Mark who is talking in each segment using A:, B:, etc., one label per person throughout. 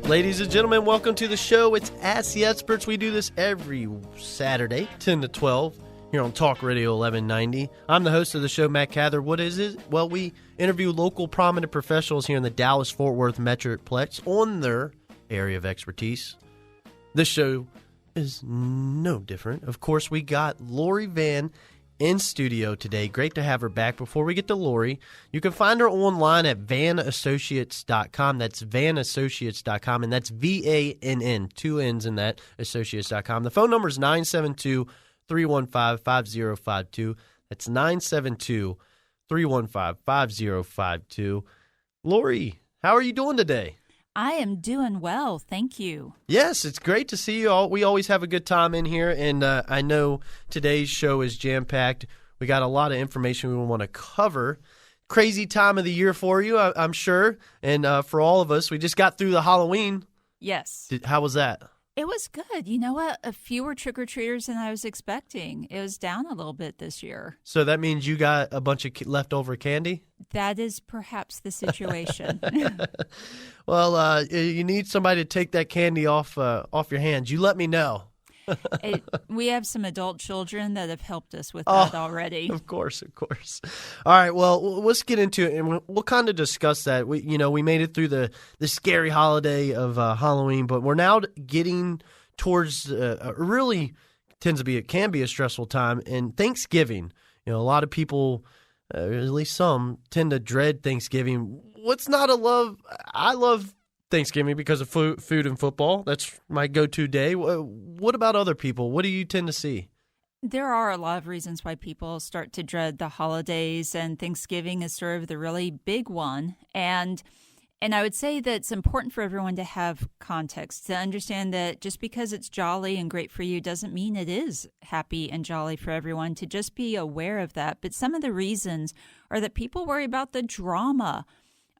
A: Ladies and gentlemen, welcome to the show. It's Ask the Experts. We do this every Saturday, 10 to 12, here on Talk Radio 1190. I'm the host of the show, Matt Cather. What is it? Well, we interview local prominent professionals here in the Dallas-Fort Worth Metroplex on their area of expertise. This show is no different. Of course, we got Lori Vann in studio today. Great to have her back. Before we get to Lori, you can find her online at vannassociates.com. That's vannassociates.com, and that's VANN, two N's in that, associates.com. The phone number is 972-315-5052. That's 972-315-5052. Lori, how are you doing today?
B: I am doing well, thank you.
A: Yes, it's great to see you all. We always have a good time in here, and I know today's show is jam-packed. We got a lot of information we want to cover. Crazy time of the year for you, I'm sure, and for all of us. We just got through the Halloween.
B: Yes.
A: How was that?
B: It was good. You know what? Fewer trick-or-treaters than I was expecting. It was down a little bit this year.
A: So that means you got a bunch of leftover candy?
B: That is perhaps the situation.
A: Well, you need somebody to take that candy off your hands. You let me know.
B: We have some adult children that have helped us with that already.
A: Of course. All right, well, let's get into it, and we'll kind of discuss that. We made it through the scary holiday of Halloween, but we're now getting towards really can be a stressful time, and Thanksgiving. A lot of people, at least some, tend to dread Thanksgiving. What's not a love? I love Thanksgiving because of food and football. That's my go-to day. What about other people? What do you tend to see?
B: There are a lot of reasons why people start to dread the holidays, and Thanksgiving is sort of the really big one. And I would say that it's important for everyone to have context, to understand that just because it's jolly and great for you doesn't mean it is happy and jolly for everyone, to just be aware of that. But some of the reasons are that people worry about the drama.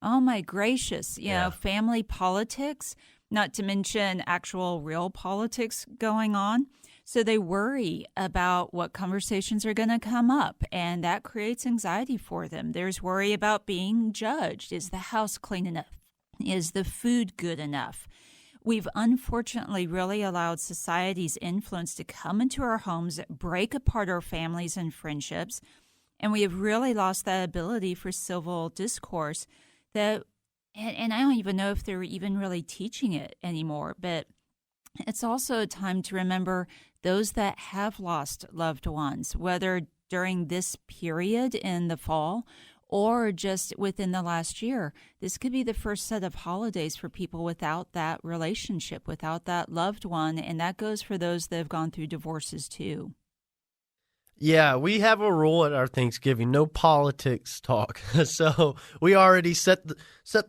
B: Oh, my gracious, family politics, not to mention actual real politics going on. So they worry about what conversations are going to come up, and that creates anxiety for them. There's worry about being judged. Is the house clean enough? Is the food good enough? We've unfortunately really allowed society's influence to come into our homes, break apart our families and friendships, and we have really lost that ability for civil discourse. And I don't even know if they're even really teaching it anymore, but it's also a time to remember those that have lost loved ones, whether during this period in the fall or just within the last year. This could be the first set of holidays for people without that relationship, without that loved one, and that goes for those that have gone through divorces too.
A: Yeah, we have a rule at our Thanksgiving, no politics talk. So we already set the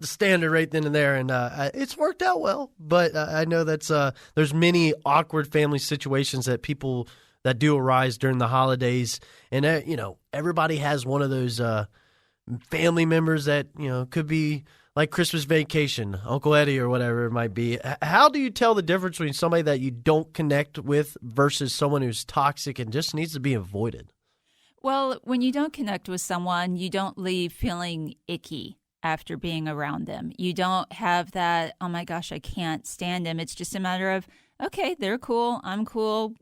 A: standard right then and there, and it's worked out well. But I know that's there's many awkward family situations that do arise during the holidays, and everybody has one of those family members that could be like Christmas Vacation, Uncle Eddie or whatever it might be. How do you tell the difference between somebody that you don't connect with versus someone who's toxic and just needs to be avoided?
B: Well, when you don't connect with someone, you don't leave feeling icky after being around them. You don't have that, oh my gosh, I can't stand them. It's just a matter of, okay, they're cool, I'm cool.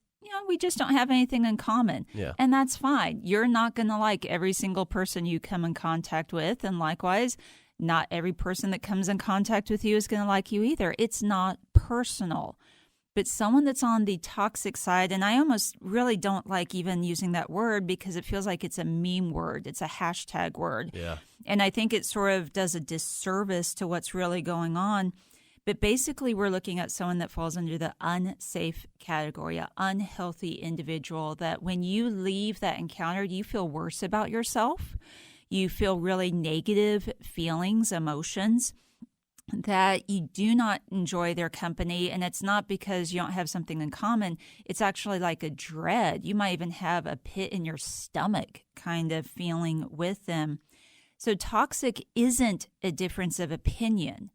B: We just don't have anything in common.
A: Yeah.
B: And that's fine. You're not going to like every single person you come in contact with, and likewise, not every person that comes in contact with you is going to like you either. It's not personal. But someone that's on the toxic side, and I almost really don't like even using that word because it feels like it's a meme word. It's a hashtag word.
A: Yeah.
B: And I think it sort of does a disservice to what's really going on. But basically, we're looking at someone that falls under the unsafe category, an unhealthy individual that when you leave that encounter, you feel worse about yourself. You feel really negative feelings, emotions, that you do not enjoy their company. And it's not because you don't have something in common. It's actually like a dread. You might even have a pit in your stomach kind of feeling with them. So toxic isn't a difference of opinion.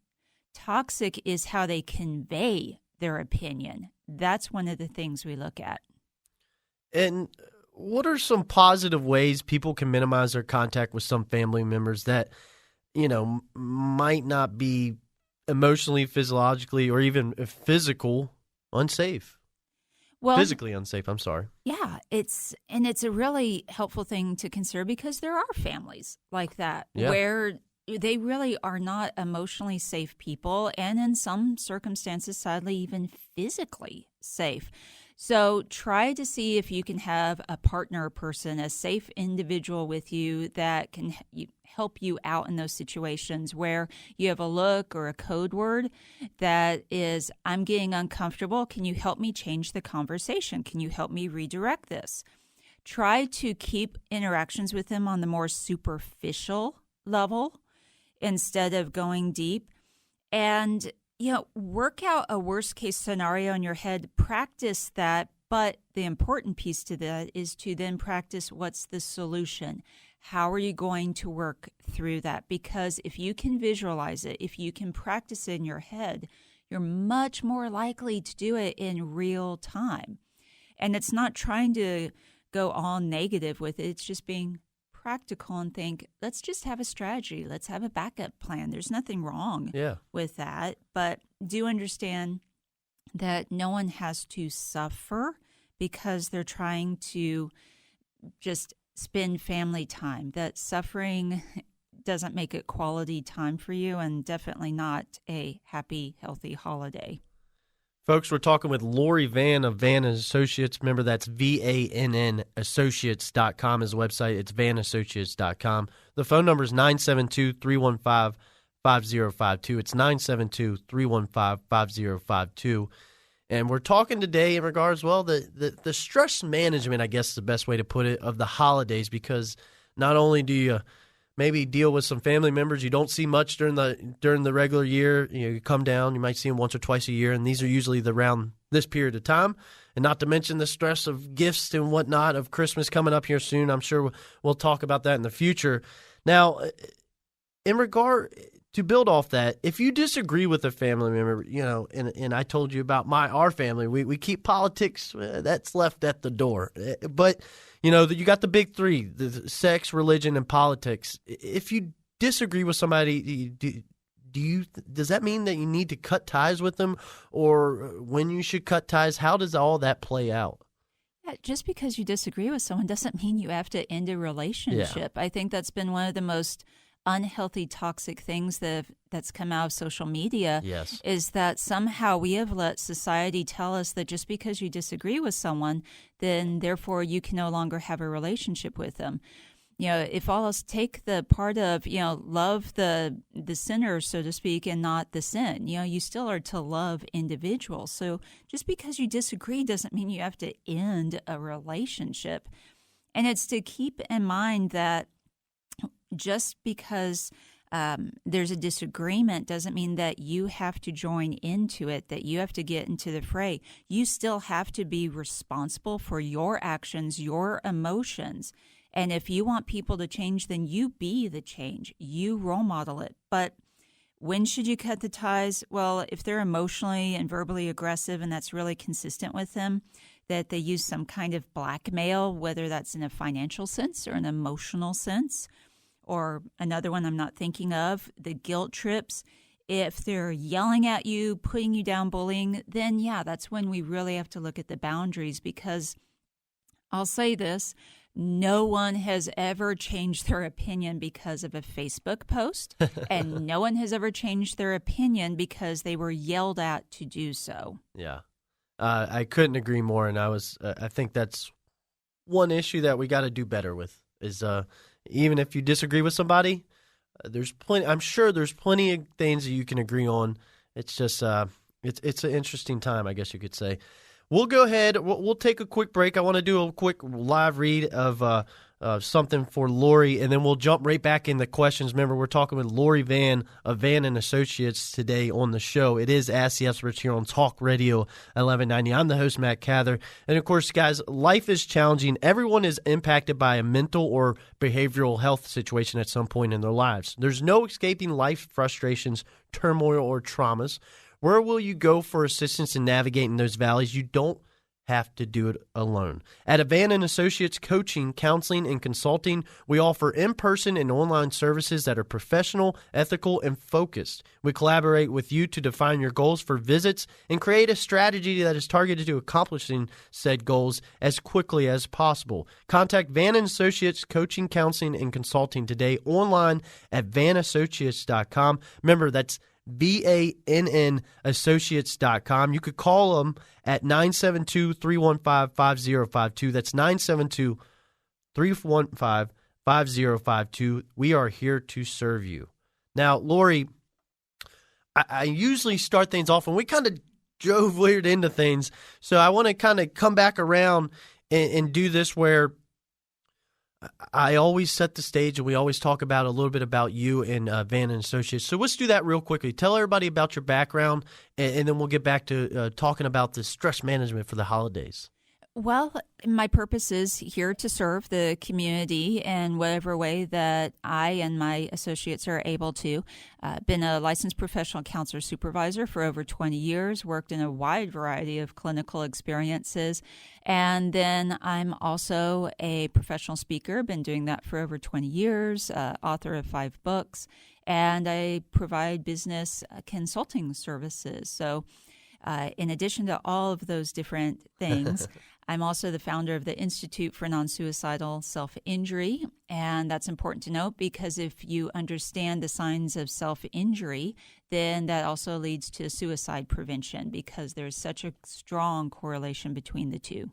B: Toxic is how they convey their opinion. That's one of the things we look at.
A: And what are some positive ways people can minimize their contact with some family members that, might not be emotionally, physiologically, or even physical unsafe.
B: Well,
A: physically unsafe, I'm sorry.
B: Yeah, it's a really helpful thing to consider because there are families like that where they really are not emotionally safe people, and in some circumstances, sadly, even physically safe. So try to see if you can have a partner person, a safe individual with you that can help you out in those situations where you have a look or a code word that is, I'm getting uncomfortable. Can you help me change the conversation? Can you help me redirect this? Try to keep interactions with them on the more superficial level instead of going deep. And work out a worst case scenario in your head, practice that. But the important piece to that is to then practice what's the solution. How are you going to work through that? Because if you can visualize it, if you can practice it in your head, you're much more likely to do it in real time. And it's not trying to go all negative with it. It's just being practical and think, let's just have a strategy. Let's have a backup plan. There's nothing wrong with that. But do understand that no one has to suffer because they're trying to just spend family time. That suffering doesn't make it quality time for you, and definitely not a happy, healthy holiday.
A: Folks, we're talking with Lori Vann of Vann & Associates. Remember, that's VANN Associates.com is the website. It's VannAssociates.com. The phone number is 972-315-5052. It's 972-315-5052. And we're talking today in regards, the stress management, I guess is the best way to put it, of the holidays, because not only do you maybe deal with some family members you don't see much during the regular year. You come down, you might see them once or twice a year, and these are usually around this period of time. And not to mention the stress of gifts and whatnot of Christmas coming up here soon. I'm sure we'll talk about that in the future. Now, in regard to build off that, if you disagree with a family member, and I told you about our family, we keep politics, that's left at the door. But you got the big three: the sex, religion, and politics. If you disagree with somebody, does that mean that you need to cut ties with them, or when you should cut ties? How does all that play out?
B: Just because you disagree with someone doesn't mean you have to end a relationship. I think that's been one of the most unhealthy, toxic things that's come out of social media.
A: Yes. Is
B: that somehow we have let society tell us that just because you disagree with someone, then therefore you can no longer have a relationship with them. If all else, take the part of, love the sinner, so to speak, and not the sin. You still are to love individuals. So just because you disagree doesn't mean you have to end a relationship. And it's to keep in mind that just because there's a disagreement doesn't mean that you have to join into it, that you have to get into the fray. You still have to be responsible for your actions, your emotions. And if you want people to change, then you be the change. You role model it. But when should you cut the ties? Well, if they're emotionally and verbally aggressive and that's really consistent with them, that they use some kind of blackmail, whether that's in a financial sense or an emotional sense, or another one I'm not thinking of, the guilt trips. If they're yelling at you, putting you down, bullying, then that's when we really have to look at the boundaries, because I'll say this, no one has ever changed their opinion because of a Facebook post, and no one has ever changed their opinion because they were yelled at to do so.
A: Yeah. I couldn't agree more, and I think that's one issue that we got to do better with is even if you disagree with somebody, I'm sure there's plenty of things that you can agree on. It's just it's an interesting time, I guess you could say. We'll go ahead. We'll take a quick break. I want to do a quick live read of something for Lori, and then we'll jump right back into questions. Remember, we're talking with Lori Vann of Vann & Associates today on the show. It is Ask the Experts here on Talk Radio 1190. I'm the host, Matt Cather. And, of course, guys, life is challenging. Everyone is impacted by a mental or behavioral health situation at some point in their lives. There's no escaping life frustrations, turmoil, or traumas. Where will you go for assistance in navigating those valleys? You don't have to do it alone. At Vann and Associates Coaching, Counseling, and Consulting, we offer in-person and online services that are professional, ethical, and focused. We collaborate with you to define your goals for visits and create a strategy that is targeted to accomplishing said goals as quickly as possible. Contact Vann and Associates Coaching, Counseling, and Consulting today online at vannassociates.com. Remember, that's VANN Associates.com. You could call them at 972-315-5052. That's 972-315-5052. We are here to serve you. Now, Lori, I usually start things off, and we kind of drove weird into things, so I want to kind of come back around and do this where I always set the stage, and we always talk about a little bit about you and Vann and Associates. So let's do that real quickly. Tell everybody about your background, and then we'll get back to talking about the stress management for the holidays.
B: Well, my purpose is here to serve the community in whatever way that I and my associates are able to. Been a licensed professional counselor supervisor for over 20 years, worked in a wide variety of clinical experiences, and then I'm also a professional speaker, been doing that for over 20 years, author of 5 books, and I provide business consulting services. So in addition to all of those different things, I'm also the founder of the Institute for Non-Suicidal Self-Injury, and that's important to note because if you understand the signs of self-injury, then that also leads to suicide prevention because there's such a strong correlation between the two.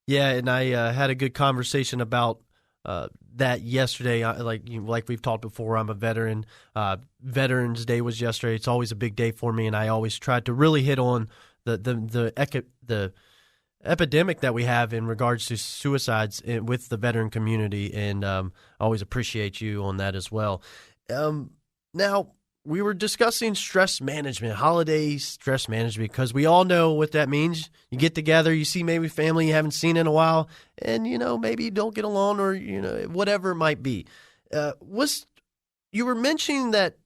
B: Yeah,
A: and I had a good conversation about that yesterday. Like we've talked before, I'm a veteran. Veterans Day was yesterday. It's always a big day for me, and I always tried to really hit on the epidemic that we have in regards to suicides with the veteran community, and I always appreciate you on that as well. Now, we were discussing stress management, holiday stress management, because we all know what that means. You get together, you see maybe family you haven't seen in a while, and, maybe you don't get along or, whatever it might be. You were mentioning that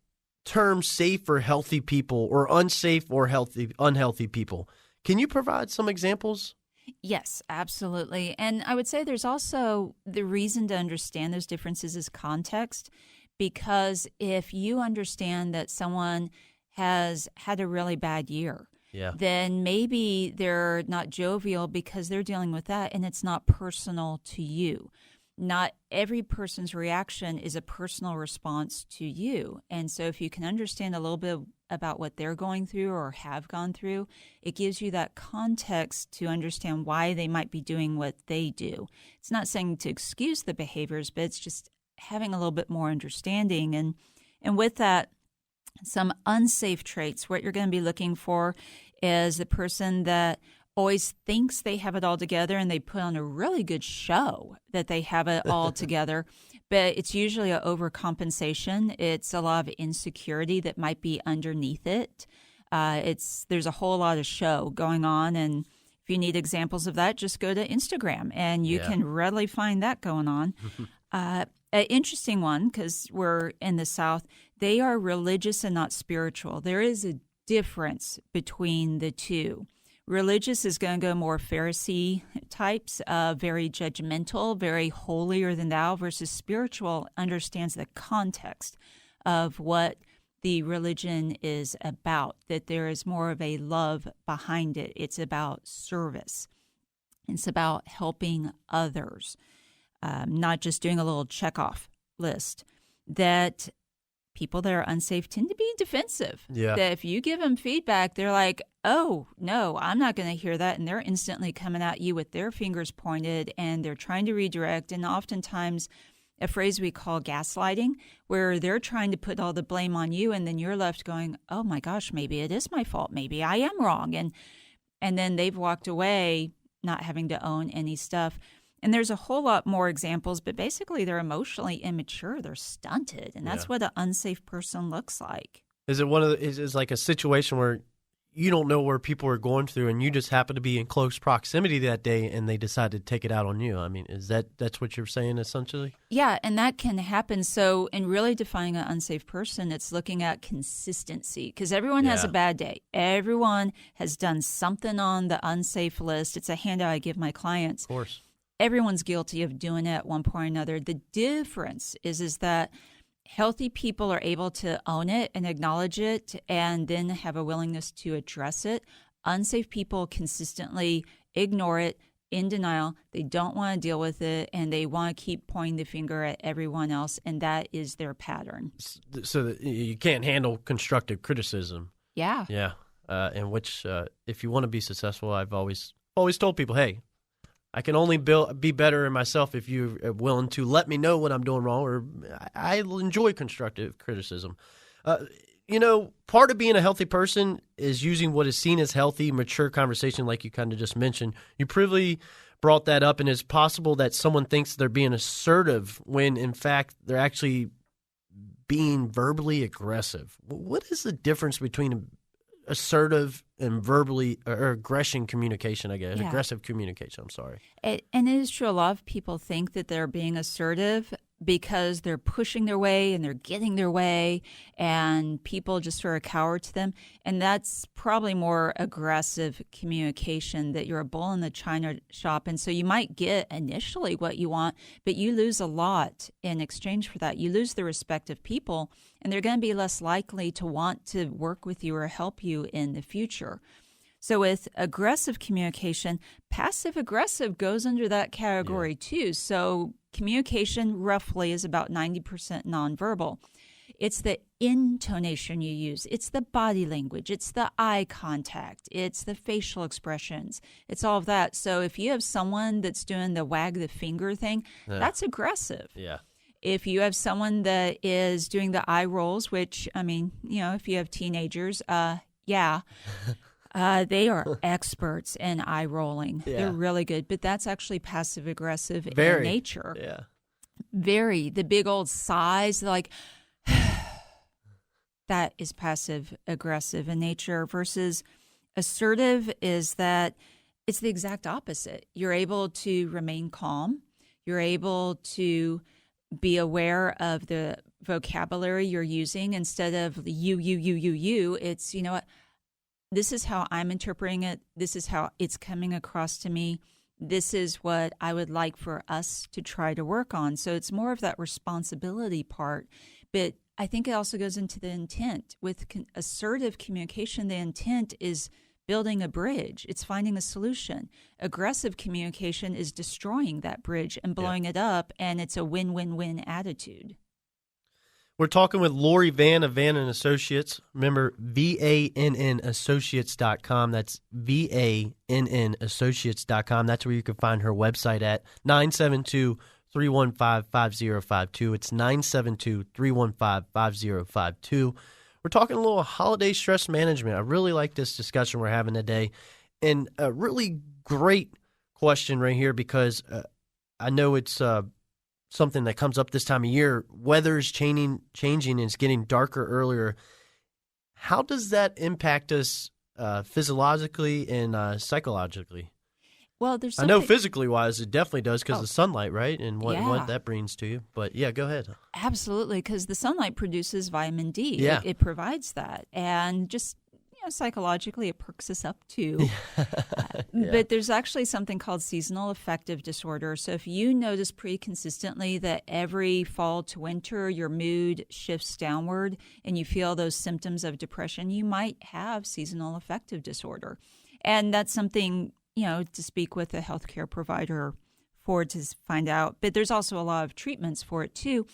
A: term safe or healthy people or unsafe or unhealthy people. Can you provide some examples?
B: Yes, absolutely. And I would say there's also the reason to understand those differences is context, because if you understand that someone has had a really bad year, then maybe they're not jovial because they're dealing with that and it's not personal to you. Not every person's reaction is a personal response to you. And so if you can understand a little bit about what they're going through or have gone through, it gives you that context to understand why they might be doing what they do. It's not saying to excuse the behaviors, but it's just having a little bit more understanding. And with that, some unsafe traits, what you're going to be looking for is the person that always thinks they have it all together and they put on a really good show that they have it all together, but it's usually an overcompensation. It's a lot of insecurity that might be underneath it. There's a whole lot of show going on, and if you need examples of that, just go to Instagram and you can readily find that going on. An interesting one, because we're in the South, they are religious and not spiritual. There is a difference between the two. Religious is going to go more Pharisee types, very judgmental, very holier than thou, versus spiritual understands the context of what the religion is about, that there is more of a love behind it. It's about service. It's about helping others, not just doing a little checkoff list. That people that are unsafe tend to be defensive.
A: Yeah.
B: That if you give them feedback, they're like, oh, no, I'm not going to hear that. And they're instantly coming at you with their fingers pointed, and they're trying to redirect. And oftentimes a phrase we call gaslighting, where they're trying to put all the blame on you, and then you're left going, oh, my gosh, maybe it is my fault. Maybe I am wrong. And then they've walked away not having to own any stuff. And there's a whole lot more examples, but basically they're emotionally immature. They're stunted, and that's what an unsafe person looks like.
A: Is it is like a situation where you don't know where people are going through, and you just happen to be in close proximity that day, and they decide to take it out on you. I mean, that's what you're saying essentially?
B: Yeah, and that can happen. So in really defining an unsafe person, it's looking at consistency, because everyone has a bad day. Everyone has done something on the unsafe list. It's a handout I give my clients.
A: Of course.
B: Everyone's guilty of doing it at one point or another. The difference is that healthy people are able to own it and acknowledge it and then have a willingness to address it. Unsafe people consistently ignore it, in denial. They don't want to deal with it, and they want to keep pointing the finger at everyone else, and that is their pattern.
A: So you can't handle constructive criticism.
B: Yeah.
A: Yeah. In which, if you want to be successful, I've always told people, hey, I can only be better in myself if you're willing to let me know what I'm doing wrong, or I enjoy constructive criticism. Part of being a healthy person is using what is seen as healthy, mature conversation like you kind of just mentioned. You privily brought that up, and it's possible that someone thinks they're being assertive when, in fact, they're actually being verbally aggressive. What is the difference between assertive and verbally or aggression communication, I guess. Yeah. Aggressive communication, I'm sorry.
B: And it is true. A lot of people think that they're being assertive because they're pushing their way and they're getting their way, and people just sort of cower to them. And that's probably more aggressive communication, that you're a bull in the china shop. And so you might get initially what you want, but you lose a lot in exchange for that. You lose the respect of people, and they're going to be less likely to want to work with you or help you in the future. So with aggressive communication, passive-aggressive goes under that category too. So communication roughly is about 90% nonverbal. It's the intonation you use. It's the body language. It's the eye contact. It's the facial expressions. It's all of that. So if you have someone that's doing the wag the finger thing, that's aggressive.
A: Yeah.
B: If you have someone that is doing the eye rolls, which, I mean, if you have teenagers, they are experts in eye rolling. Yeah. They're really good, but that's actually passive aggressive in nature.
A: Yeah.
B: Very. The big old sighs, like, that is passive aggressive in nature, versus assertive is that it's the exact opposite. You're able to remain calm. You're able to be aware of the vocabulary you're using instead of you. It's, you know what? This is how I'm interpreting it. This is how it's coming across to me. This is what I would like for us to try to work on. So it's more of that responsibility part. But I think it also goes into the intent. With assertive communication, the intent is building a bridge. It's finding a solution. Aggressive communication is destroying that bridge and blowing it up, and it's a win-win-win attitude.
A: We're talking with Lori Vann of Vann & Associates. Remember, VANNassociates.com. That's VANNassociates.com. That's where you can find her website at 972-315-5052. It's 972-315-5052. We're talking a little holiday stress management. I really like this discussion we're having today. And a really great question right here, because I know it's something that comes up this time of year. Weather's changing and it's getting darker earlier. How does that impact us physiologically and psychologically?
B: Well, there's
A: I know physically wise it definitely does, because of the sunlight, right? And what that brings to you. But yeah, go ahead.
B: Absolutely, because the sunlight produces vitamin D.
A: Yeah.
B: It provides that. And just psychologically it perks us up too. But there's actually something called seasonal affective disorder. So if you notice pretty consistently that every fall to winter your mood shifts downward and you feel those symptoms of depression, you might have seasonal affective disorder. And that's something to speak with a healthcare provider for to find out. But there's also a lot of treatments for it too.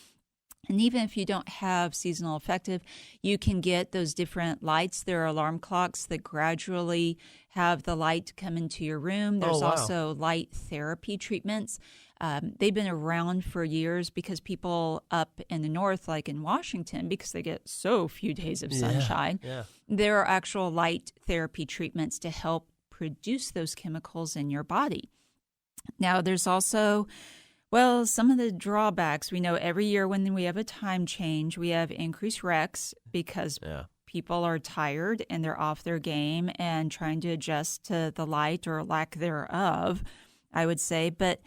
B: And even if you don't have seasonal affective, you can get those different lights. There are alarm clocks that gradually have the light come into your room. There's also light therapy treatments. They've been around for years because people up in the north, like in Washington, because they get so few days of sunshine, there are actual light therapy treatments to help produce those chemicals in your body. Now, there's also, some of the drawbacks. We know every year when we have a time change, we have increased wrecks because people are tired and they're off their game and trying to adjust to the light or lack thereof, I would say. But,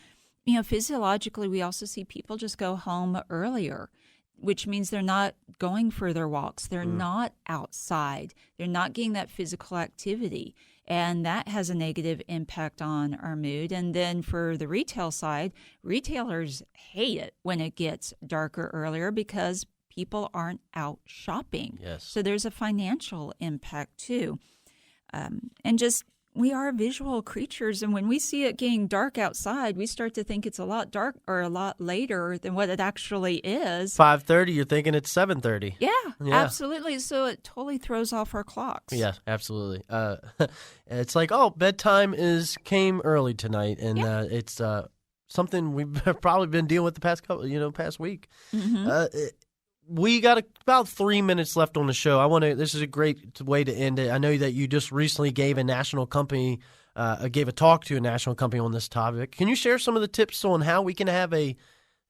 B: physiologically, we also see people just go home earlier, which means they're not going for their walks. They're not outside. They're not getting that physical activity. And that has a negative impact on our mood. And then for the retail side, retailers hate it when it gets darker earlier because people aren't out shopping.
A: Yes.
B: So there's a financial impact too. And just we are visual creatures. And when we see it getting dark outside, we start to think it's a lot dark or a lot later than what it actually is.
A: 5:30, you're thinking it's 7:30.
B: Yeah, absolutely. So it totally throws off our clocks.
A: Yeah, absolutely. It's like, bedtime came early tonight, and it's something we've probably been dealing with the past past week.
B: Mm-hmm.
A: We got about 3 minutes left on the show. This is a great way to end it. I know that you just recently gave a talk to a national company on this topic. Can you share some of the tips on how we can have and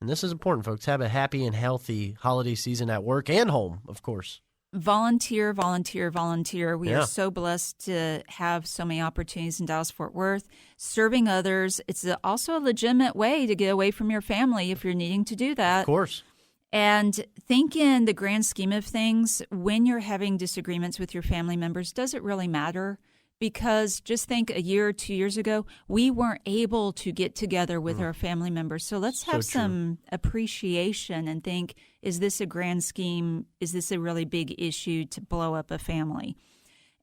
A: this is important, folks, have a happy and healthy holiday season at work and home, of course?
B: Volunteer, volunteer, volunteer. We are so blessed to have so many opportunities in Dallas-Fort Worth. Serving others, it's also a legitimate way to get away from your family if you're needing to do that.
A: Of course.
B: And think in the grand scheme of things, when you're having disagreements with your family members, does it really matter? Because just think a year or 2 years ago, we weren't able to get together with our family members. So let's have some appreciation and think, is this a grand scheme? Is this a really big issue to blow up a family?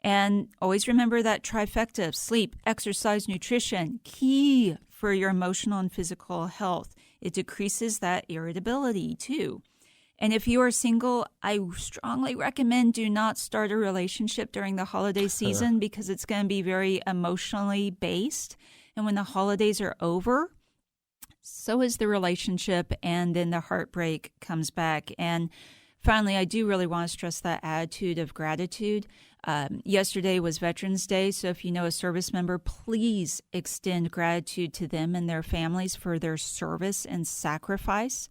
B: And always remember that trifecta of sleep, exercise, nutrition, key for your emotional and physical health. It decreases that irritability too. And if you are single, I strongly recommend do not start a relationship during the holiday season because it's going to be very emotionally based. And when the holidays are over, so is the relationship, and then the heartbreak comes back. And finally, I do really want to stress that attitude of gratitude. Yesterday was Veterans Day, so if you know a service member, please extend gratitude to them and their families for their service and sacrifice.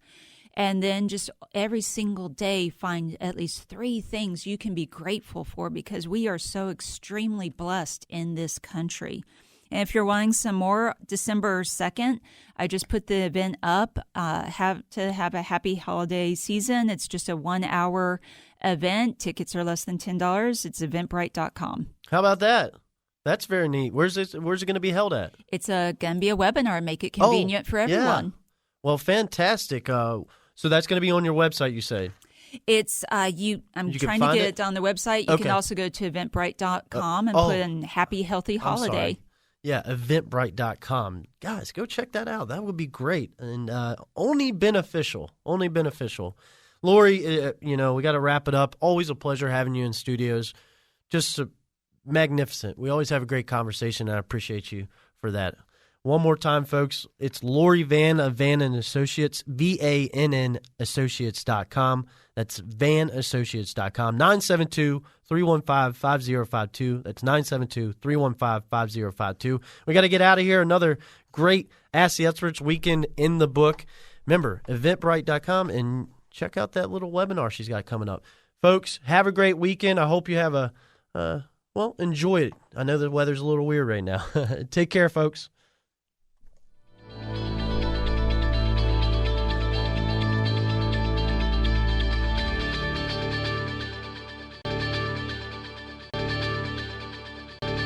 B: And then just every single day, find at least 3 things you can be grateful for because we are so extremely blessed in this country. And if you're wanting some more, December 2nd, I just put the event up. Have a happy holiday season. It's just a 1-hour event. Tickets are less than $10. It's eventbrite.com.
A: How about that? That's very neat. Where's it going to be held at?
B: It's going to be a webinar. Make it convenient for everyone.
A: Yeah. Well, fantastic. So that's going to be on your website, you say?
B: It's I'm trying to get it on the website. You can also go to eventbrite.com and put in Happy Healthy Holiday.
A: Yeah, eventbrite.com. Guys, go check that out. That would be great and only beneficial. Lori, we got to wrap it up. Always a pleasure having you in studios. Just magnificent. We always have a great conversation, and I appreciate you for that. One more time, folks, it's Lori Vann of Vann & Associates, VANN Associates.com. That's VannAssociates.com, 972-315-5052. That's 972-315-5052. We got to get out of here. Another great Ask the Experts weekend in the book. Remember, eventbrite.com, and check out that little webinar she's got coming up. Folks, have a great weekend. I hope you have enjoy it. I know the weather's a little weird right now. Take care, folks.